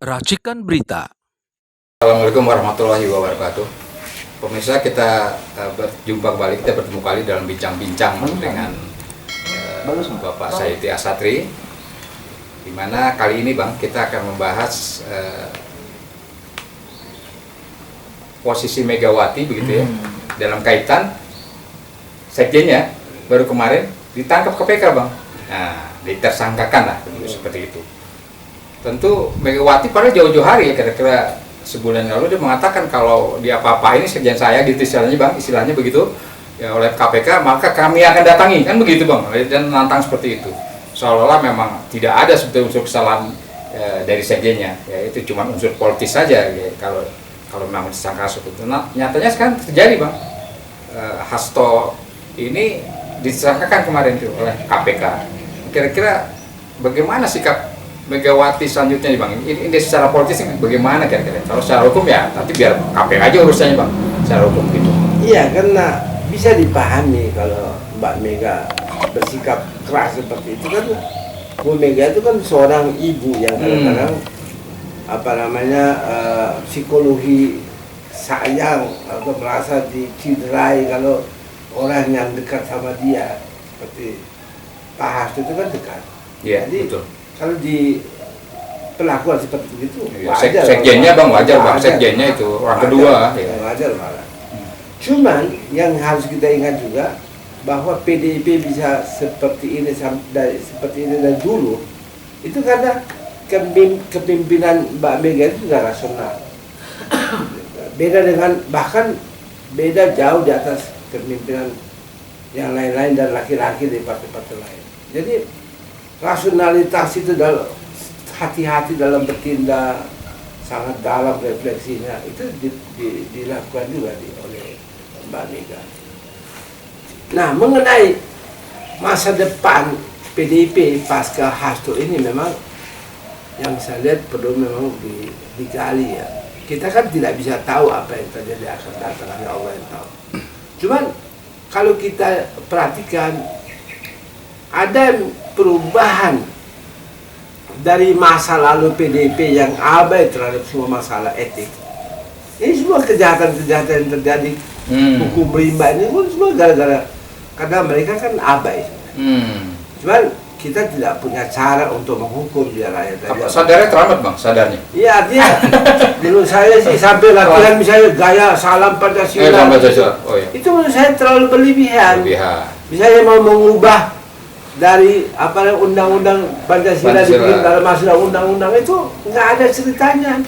Racikan Berita. Assalamualaikum warahmatullahi wabarakatuh. Pemirsa, kita berjumpa kembali, kita bertemu kali dalam bincang-bincang dengan Bapak Saidi Asatri. Di mana kali ini Bang, kita akan membahas posisi Megawati begitu ya, dalam kaitan sekjennya baru kemarin ditangkap KPK Bang. Nah, ditersangkakan lah seperti itu. Tentu Megawati pada jauh-jauh hari ya, kira-kira sebulan lalu dia mengatakan kalau dia apa-apa ini sekjen saya gitu istilahnya Bang, istilahnya begitu ya, oleh KPK maka kami akan datangi, kan begitu Bang, dan nantang seperti itu. Seolah-olah memang tidak ada sebetulnya unsur kesalahan dari sekjennya, ya itu cuma unsur politis saja ya, kalau memang disangka seperti itu. Nah, nyatanya sekarang terjadi Bang, Hasto ini disangkakan kemarin itu oleh KPK. Kira-kira bagaimana sikap Megawati selanjutnya nih Bang? Ini secara politis bagaimana kira-kira? Kalau secara hukum ya nanti biar KPK aja urusannya Bang, secara hukum gitu. Iya, karena bisa dipahami kalau Mbak Mega bersikap keras seperti itu kan. Bu Mega itu kan seorang ibu yang kadang-kadang psikologi sayang atau merasa diciderai kalau orang yang dekat sama dia seperti Pak Hasto itu kan dekat. Iya, jadi betul. kalau di perlakuan seperti itu Ya, sekjennya Bang, wajar Bang, sekjennya itu orang kedua ya. Wajar malah. Cuman yang harus kita ingat juga bahwa PDIP bisa seperti ini dari dulu itu karena kepemimpinan Mbak Mega itu juga rasional. Beda dengan, bahkan beda jauh di atas kepemimpinan yang lain-lain dan laki-laki di partai-partai lain. Jadi rasionalitas itu dalam hati-hati dalam bertindak, sangat dalam refleksinya itu dilakukan juga oleh Mbak Mega. Nah, mengenai masa depan PDIP pasca Hasto ini memang yang saya lihat perlu memang digali ya. Kita kan tidak bisa tahu apa yang terjadi akan datang, hanya Allah yang tahu. Cuman kalau kita perhatikan ada perubahan dari masa lalu PDIP yang abai terhadap semua masalah etik. Ini semua kejahatan-kejahatan yang terjadi, hukum rimba ini pun semua gara-gara karena mereka kan abai. Cuman kita tidak punya cara untuk menghukum biar rakyat. Sadarnya terlambat Bang, sadarnya. Iya, artinya dulu saya sih sampai latihan misalnya gaya salam Pancasila. Oh, iya. Itu menurut saya terlalu berlebihan. Misalnya mau mengubah dari undang-undang Pancasila dibikin dalam masalah undang-undang itu nggak ada ceritanya.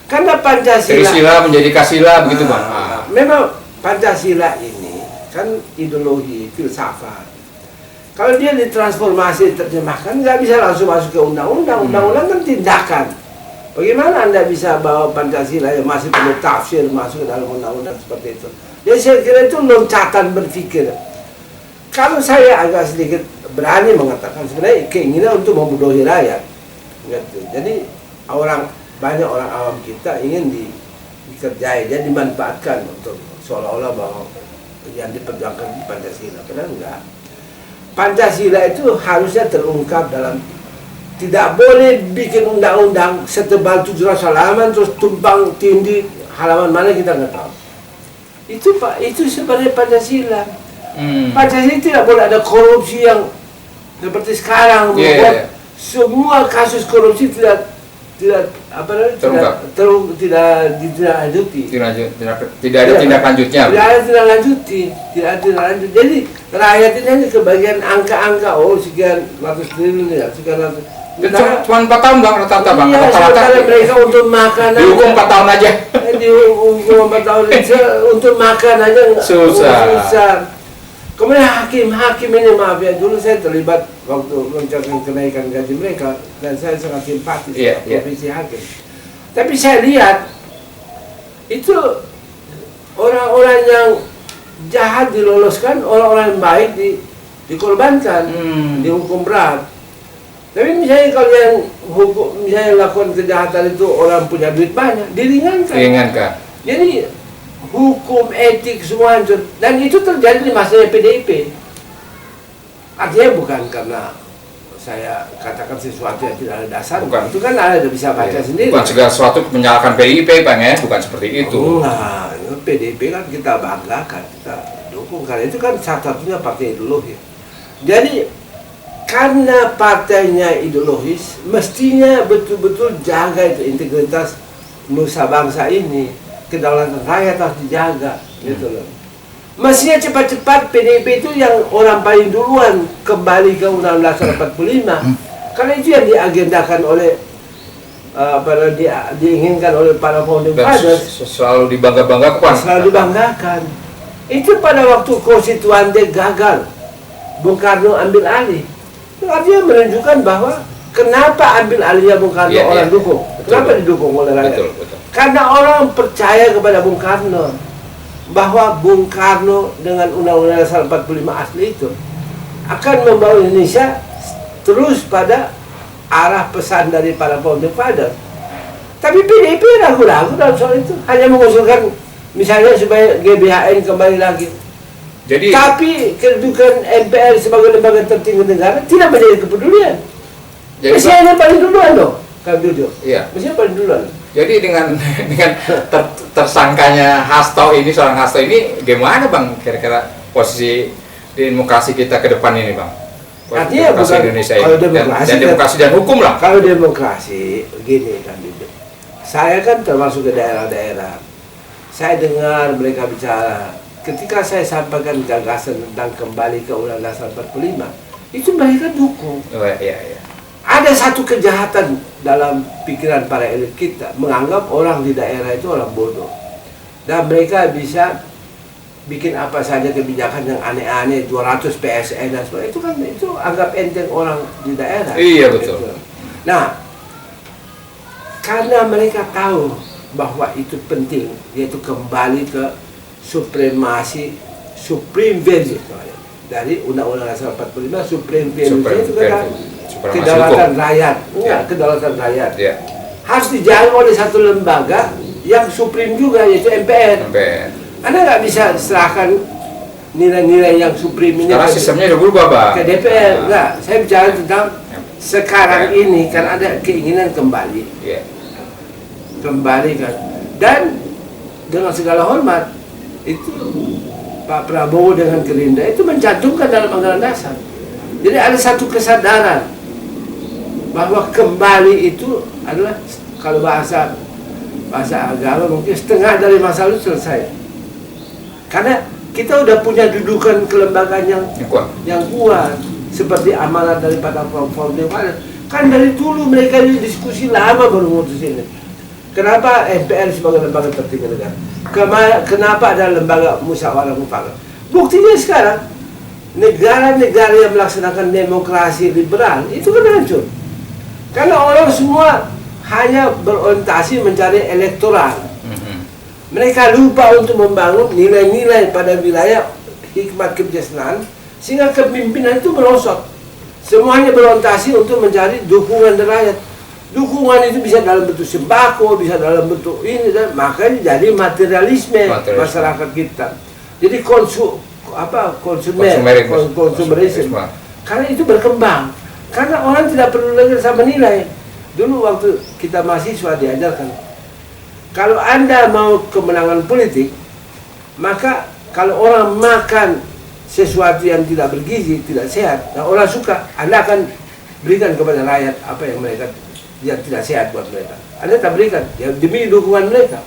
Karena Pancasila Trisila menjadi Kasila begitu Bang. Memang Pancasila ini kan ideologi, filsafat. Kalau dia ditransformasi, terjemahkan, nggak bisa langsung masuk ke undang-undang. Undang-undang kan tindakan. Bagaimana Anda bisa bawa Pancasila yang masih perlu tafsir masuk ke dalam undang-undang seperti itu? Jadi saya kira itu loncatan berpikir. Kalau saya agak sedikit berani mengatakan sebenarnya keinginan untuk membodohi rakyat. Gitu. Jadi banyak orang awam kita ingin dikerjai, jadi dimanfaatkan untuk seolah-olah bahwa yang diperjuangkan di Pancasila. Padahal enggak. Pancasila itu harusnya terungkap dalam, tidak boleh bikin undang-undang setebal 700 halaman terus tumpang tindih halaman mana kita nggak tahu. Itu sebenarnya Pancasila. Pancasila tidak boleh ada korupsi yang seperti sekarang membuat semua kasus korupsi tidak ditindaklanjuti. Tidak ada tindak lanjutnya. Tidak ada tindak lanjut. Jadi rakyat ini hanya kebagian angka-angka, sekian ratus triliun ya, sekian ratus. Cuma 4 tahun Bang, rata-rata Bang. Iya, sementara mereka untuk makan dihukum 4 tahun aja. Dihukum 4 tahun untuk makan aja susah. Kemudian hakim ini, maaf ya, dulu saya terlibat waktu mencapai kenaikan gaji mereka dan saya sangat simpatis profesi hakim. Tapi saya lihat itu orang-orang yang jahat diloloskan, orang-orang yang baik dikorbankan, dihukum berat. Tapi misalnya kalau yang misalnya lakukan kejahatan itu orang punya duit banyak, diringankan. Jadi hukum, etik, semua hancur. Dan itu terjadi di masanya PDIP. Artinya bukan karena saya katakan sesuatu yang tidak ada dasar. Bukan. Itu kan Anda bisa baca sendiri. Bukan segala sesuatu menyalahkan PDIP, Bang ya, bukan seperti itu. Nah, PDIP kan kita banggakan, kita dukung, karena itu kan satu-satunya partai ideologis. Jadi karena partainya ideologis, mestinya betul-betul jaga itu integritas nusa bangsa ini, kedaulatan rakyat harus dijaga, gitu loh. Mestinya cepat-cepat PDIP itu yang orang paling duluan kembali ke Undang-Undang Dasar 45, karena itu yang diagendakan oleh diinginkan oleh para founding fathers. Selalu dibangga-banggakan. Selalu dibanggakan. Itu pada waktu konstituante gagal, Bung Karno ambil alih. Itu artinya menunjukkan bahwa kenapa ambil alihnya Bung Karno orang dukung. Kenapa didukung oleh rakyat? Betul. Karena orang percaya kepada Bung Karno, bahwa Bung Karno dengan Undang-Undang Dasar 45 asli itu akan membawa Indonesia terus pada arah pesan dari para founding fathers. Tapi PDIP ragu-ragu dalam soal itu, hanya mengusulkan misalnya supaya GBHN kembali lagi. Jadi, tapi kedudukan MPR sebagai lembaga tertinggi negara tidak menjadi kepedulian. Mestinya yang paling duluan dong, kan jujur. Iya. Mestinya paling duluan. Jadi dengan tersangkanya Hasto ini, seorang Hasto ini, gimana Bang kira-kira posisi demokrasi kita ke depan ini, Bang? Artinya demokrasi bukan, Indonesia kalau ini demokrasi dan demokrasi dan hukum lah. Kalau demokrasi gini kan, saya kan termasuk ke daerah-daerah. Saya dengar mereka bicara. Ketika saya sampaikan gagasan tentang kembali ke Undang-Undang Dasar 45, itu mereka dukung. Oh, iya. Ada satu kejahatan dalam pikiran para elit kita, menganggap orang di daerah itu orang bodoh, dan mereka bisa bikin apa saja kebijakan yang aneh-aneh, 200 PSN dan sebagainya. Itu kan itu anggap enteng orang di daerah. Iya, betul. Nah, karena mereka tahu bahwa itu penting, yaitu kembali ke supreme value dari Undang-Undang Dasar 45. Supreme value itu kan kedaulatan rakyat, kedaulatan rakyat. Ya. Harus dijaga oleh satu lembaga yang supreme juga, yaitu MPR. Anda nggak bisa serahkan nilai-nilai yang supreme ini. Karena sistemnya udah berubah, Bang. Ke DPR, enggak. Saya bicara tentang sekarang ini kan ada keinginan kembali. Kembali kan. Dan dengan segala hormat, itu Pak Prabowo dengan Gerindra itu mencantumkan dalam anggaran dasar. Jadi ada satu kesadaran bahwa kembali itu adalah, kalau bahasa agama mungkin setengah dari masalah itu selesai. Karena kita udah punya dudukan kelembagaan yang kuat, seperti amanat daripada founding fathers. Kan dari dulu mereka diskusi lama baru memutus ini. Kenapa MPR sebagai lembaga tertinggi negara? Kenapa ada lembaga musyawarah mufakat? Buktinya sekarang negara-negara yang melaksanakan demokrasi liberal itu kan hancur. Karena orang semua hanya berorientasi mencari elektoral. Mereka lupa untuk membangun nilai-nilai pada wilayah hikmat kebijaksanaan, sehingga kepemimpinan itu merosot. Semuanya berorientasi untuk mencari dukungan dari rakyat. Dukungan itu bisa dalam bentuk sembako, bisa dalam bentuk ini, dan makanya jadi materialisme masyarakat kita. Jadi konsumerisme. Karena itu berkembang. Karena orang tidak perlu lagi sama nilai. Dulu waktu kita mahasiswa diajarkan, kalau Anda mau kemenangan politik, maka kalau orang makan sesuatu yang tidak bergizi, tidak sehat, nah orang suka, Anda akan berikan kepada rakyat apa yang mereka yang tidak sehat buat mereka. Anda tak berikan, ya demi dukungan mereka.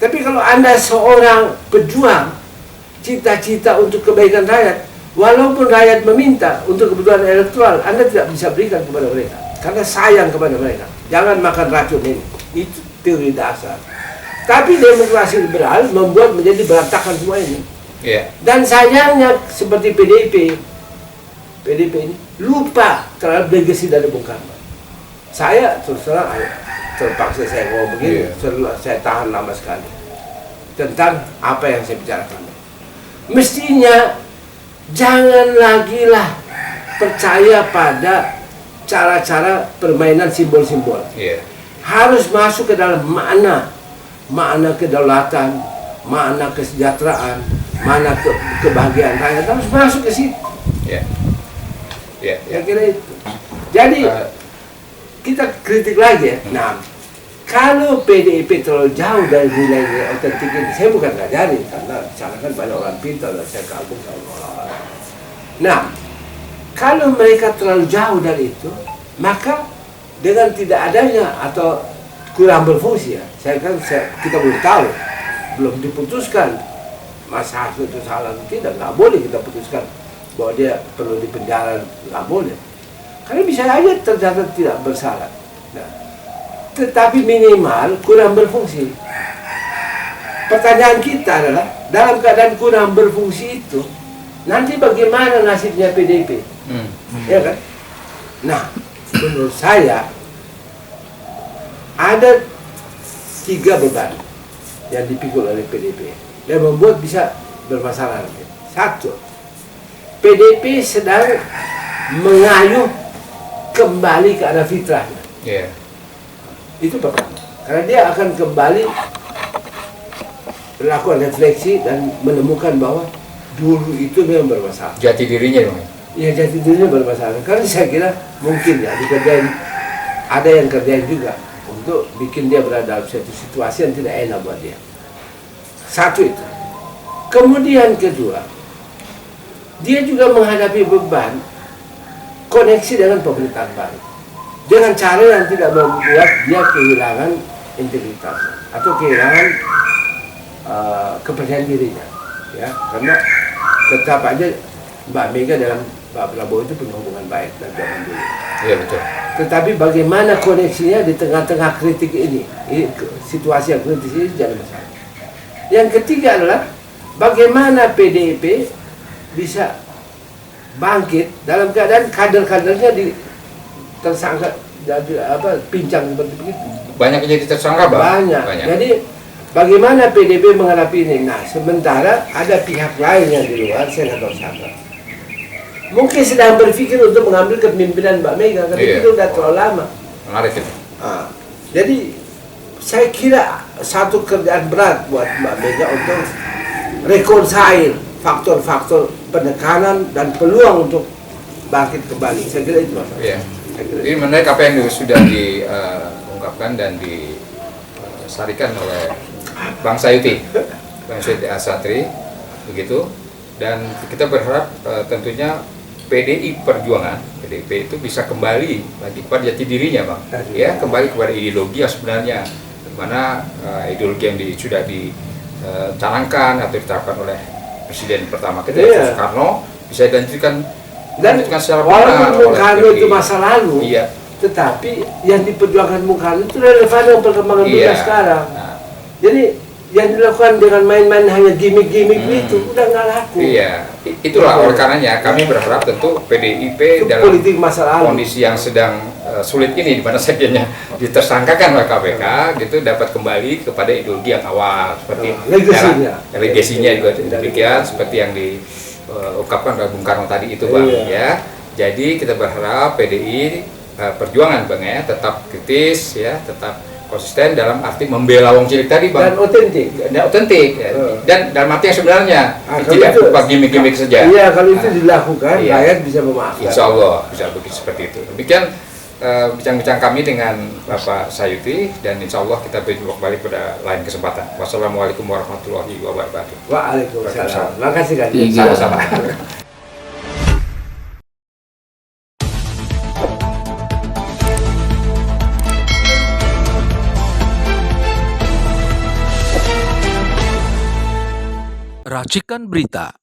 Tapi kalau Anda seorang pejuang, cita-cita untuk kebaikan rakyat, walaupun rakyat meminta untuk kebutuhan elektoral, Anda tidak bisa berikan kepada mereka, karena sayang kepada mereka. Jangan makan racun ini. Itu teori dasar. Tapi demokrasi liberal membuat menjadi berantakan semua ini. Dan sayangnya seperti PDIP ini lupa terhadap legasi dari Bung Karno. Saya terus terang terpaksa saya ngomong begini, saya tahan lama sekali tentang apa yang saya bicarakan. Mestinya jangan lagi lah percaya pada cara-cara permainan simbol-simbol. Harus masuk ke dalam makna kedaulatan, makna kesejahteraan, makna kebahagiaan rakyat, harus masuk ke situ. Ya, Saya kira itu. Jadi kita kritik lagi ya. Nah, kalau PDIP terlalu jauh dari nilai otentik ini, saya bukan ngajarin karena di sana kan banyak orang pintar dan saya kagum sama orang. Nah, kalau mereka terlalu jauh dari itu, maka dengan tidak adanya atau kurang berfungsi ya, kita belum tahu, belum diputuskan Mas Hasto itu salah atau tidak, nggak boleh kita putuskan bahwa dia perlu dipenjara, nggak boleh. Karena bisa aja tercatat tidak bersalah. Nah, tetapi minimal kurang berfungsi. Pertanyaan kita adalah, dalam keadaan kurang berfungsi itu, nanti bagaimana nasibnya PDIP? Ya kan? Nah, menurut saya ada 3 beban yang dipikul oleh PDIP dan membuat bisa bermasalah. 1, PDIP sedang mengayuh kembali ke arah fitrahnya. Yeah. Itu pertama. Karena dia akan kembali melakukan refleksi dan menemukan bahwa dulu itu memang bermasalah. Jati dirinya dong. Ya, jati dirinya bermasalah. Karena saya kira mungkin ya dikerjain, ada yang kerjain juga untuk bikin dia berada dalam suatu situasi yang tidak enak buat dia. 1 itu. Kemudian kedua, dia juga menghadapi beban koneksi dengan pemerintahan baru dengan cara yang tidak membuat dia kehilangan integritas atau kehilangan kepercayaan dirinya, ya, karena tetap aja Mbak Mega dalam Pak Prabowo itu punya hubungan baik dan zaman dulu. Iya betul. Tetapi bagaimana koneksinya di tengah-tengah kritik ini situasi yang kritis ini jadi masalah. Yang ketiga adalah bagaimana PDIP bisa bangkit dalam keadaan kader-kadernya tersangka jadi pincang seperti begitu. Banyak jadi tersangka, Bang? Banyak. Jadi bagaimana PDIP menghadapi ini? Nah, sementara ada pihak lain yang di luar, saya nggak tahu siapa. Mungkin sedang berpikir untuk mengambil kepemimpinan Mbak Mega, tapi itu udah terlalu lama. Menarik itu. Jadi saya kira satu kerjaan berat buat Mbak Mega untuk reconcile faktor-faktor penekanan dan peluang untuk bangkit kembali. Saya kira itu masalah. Iya. Ini menarik apa yang sudah diungkapkan dan disarikan oleh Bang Sayuti, Bang Sayuti Asatri, begitu. Dan kita berharap tentunya PDIP PDIP itu bisa kembali lagi kepada jati dirinya, Bang. Ya, kembali kepada ideologi yang sebenarnya, di mana ideologi yang sudah dicanangkan atau diterapkan oleh Presiden pertama kita, Soekarno, bisa dilanjutkan secara benar. Walaupun Bung Karno itu masa lalu, iya, tetapi yang diperjuangkan Bung Karno itu relevan dengan perkembangan dunia sekarang. Jadi yang dilakukan dengan main-main hanya gimmick-gimmick itu udah nggak laku. Iya, itulah oleh karenanya kami berharap tentu PDIP itu dalam politik masa lalu, kondisi yang sedang sulit ini, di mana sekjennya ditersangkakan oleh KPK, gitu, dapat kembali kepada ideologi yang awal seperti legasinya juga demikian seperti yang diungkapkan oleh Bung Karno tadi itu, Bang. Ya, jadi kita berharap PDI Perjuangan, Bang, ya, tetap kritis, ya, tetap konsisten dalam arti membela wong cilik tadi, Bang, dan otentik ya. Dan dalam arti yang sebenarnya tidak berupa gimmick-gimmick saja. Iya, kalau itu dilakukan rakyat bisa memaafkan. Insya Allah bisa begitu, seperti itu. Demikian bincang-bincang kami dengan Bapak Sayuti, dan insya Allah kita berjumpa kembali pada lain kesempatan. Wassalamualaikum warahmatullahi wabarakatuh. Waalaikumsalam. Makasih kan. Sama-sama. Racikan Berita